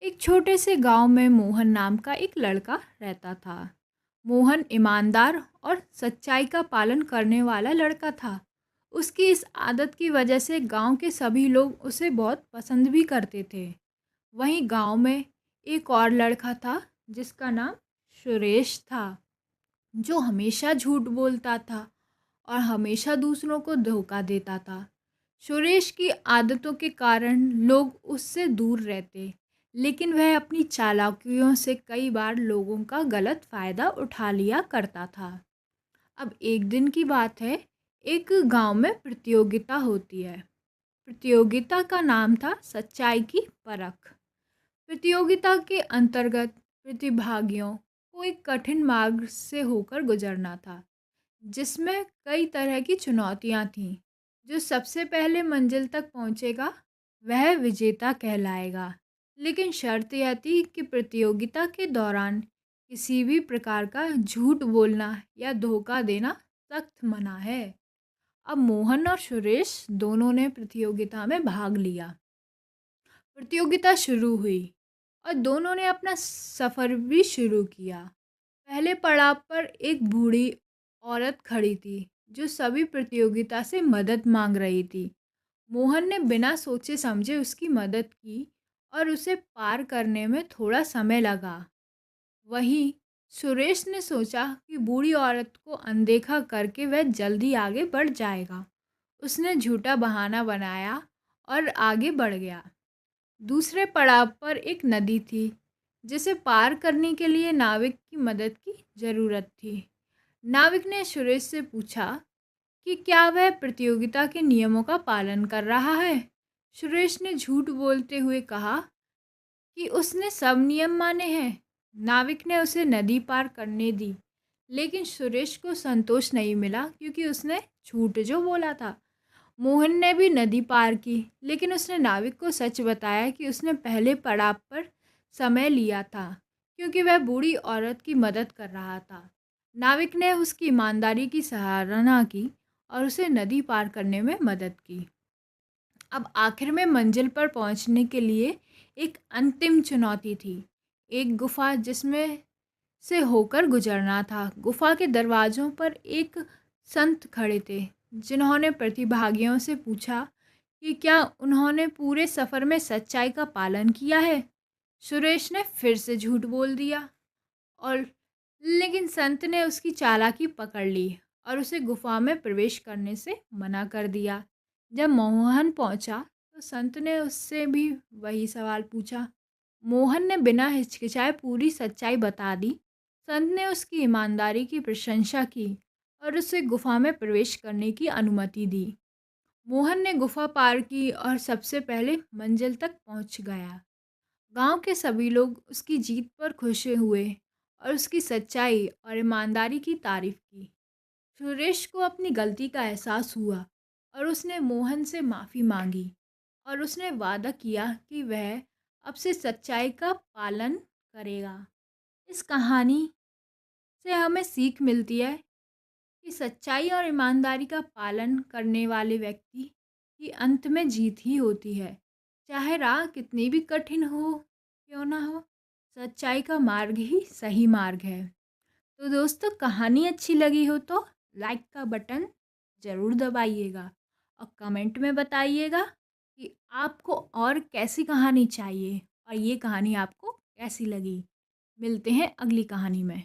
एक छोटे से गांव में मोहन नाम का एक लड़का रहता था। मोहन ईमानदार और सच्चाई का पालन करने वाला लड़का था। उसकी इस आदत की वजह से गांव के सभी लोग उसे बहुत पसंद भी करते थे। वहीं गांव में एक और लड़का था जिसका नाम सुरेश था, जो हमेशा झूठ बोलता था और हमेशा दूसरों को धोखा देता था। सुरेश की आदतों के कारण लोग उससे दूर रहते, लेकिन वह अपनी चालाकियों से कई बार लोगों का गलत फ़ायदा उठा लिया करता था। अब एक दिन की बात है, एक गांव में प्रतियोगिता होती है। प्रतियोगिता का नाम था सच्चाई की परख। प्रतियोगिता के अंतर्गत प्रतिभागियों को एक कठिन मार्ग से होकर गुजरना था, जिसमें कई तरह की चुनौतियां थीं। जो सबसे पहले मंजिल तक पहुंचेगा वह विजेता कहलाएगा। लेकिन शर्त यह थी कि प्रतियोगिता के दौरान किसी भी प्रकार का झूठ बोलना या धोखा देना सख्त मना है। अब मोहन और सुरेश दोनों ने प्रतियोगिता में भाग लिया। प्रतियोगिता शुरू हुई और दोनों ने अपना सफ़र भी शुरू किया। पहले पड़ाव पर एक बूढ़ी औरत खड़ी थी, जो सभी प्रतियोगिता से मदद मांग रही थी। मोहन ने बिना सोचे समझे उसकी मदद की और उसे पार करने में थोड़ा समय लगा। वहीं सुरेश ने सोचा कि बूढ़ी औरत को अनदेखा करके वह जल्दी आगे बढ़ जाएगा। उसने झूठा बहाना बनाया और आगे बढ़ गया। दूसरे पड़ाव पर एक नदी थी, जिसे पार करने के लिए नाविक की मदद की ज़रूरत थी। नाविक ने सुरेश से पूछा कि क्या वह प्रतियोगिता के नियमों का पालन कर रहा है। सुरेश ने झूठ बोलते हुए कहा कि उसने सब नियम माने हैं। नाविक ने उसे नदी पार करने दी, लेकिन सुरेश को संतोष नहीं मिला क्योंकि उसने झूठ जो बोला था। मोहन ने भी नदी पार की, लेकिन उसने नाविक को सच बताया कि उसने पहले पड़ाव पर समय लिया था क्योंकि वह बूढ़ी औरत की मदद कर रहा था। नाविक ने उसकी ईमानदारी की सराहना की और उसे नदी पार करने में मदद की। अब आखिर में मंजिल पर पहुंचने के लिए एक अंतिम चुनौती थी। एक गुफा जिसमें से होकर गुजरना था। गुफा के दरवाज़ों पर एक संत खड़े थे, जिन्होंने प्रतिभागियों से पूछा कि क्या उन्होंने पूरे सफ़र में सच्चाई का पालन किया है। सुरेश ने फिर से झूठ बोल दिया और लेकिन संत ने उसकी चालाकी पकड़ ली और उसे गुफा में प्रवेश करने से मना कर दिया। जब मोहन पहुंचा तो संत ने उससे भी वही सवाल पूछा। मोहन ने बिना हिचकिचाए पूरी सच्चाई बता दी। संत ने उसकी ईमानदारी की प्रशंसा की और उसे गुफा में प्रवेश करने की अनुमति दी। मोहन ने गुफा पार की और सबसे पहले मंजिल तक पहुंच गया। गांव के सभी लोग उसकी जीत पर खुश हुए और उसकी सच्चाई और ईमानदारी की तारीफ की। सुरेश को अपनी गलती का एहसास हुआ और उसने मोहन से माफ़ी मांगी और उसने वादा किया कि वह अब से सच्चाई का पालन करेगा। इस कहानी से हमें सीख मिलती है कि सच्चाई और ईमानदारी का पालन करने वाले व्यक्ति की अंत में जीत ही होती है। चाहे राह कितनी भी कठिन हो क्यों ना हो, सच्चाई का मार्ग ही सही मार्ग है। तो दोस्तों, कहानी अच्छी लगी हो तो लाइक का बटन ज़रूर दबाइएगा और कमेंट में बताइएगा कि आपको और कैसी कहानी चाहिए और ये कहानी आपको कैसी लगी। मिलते हैं अगली कहानी में।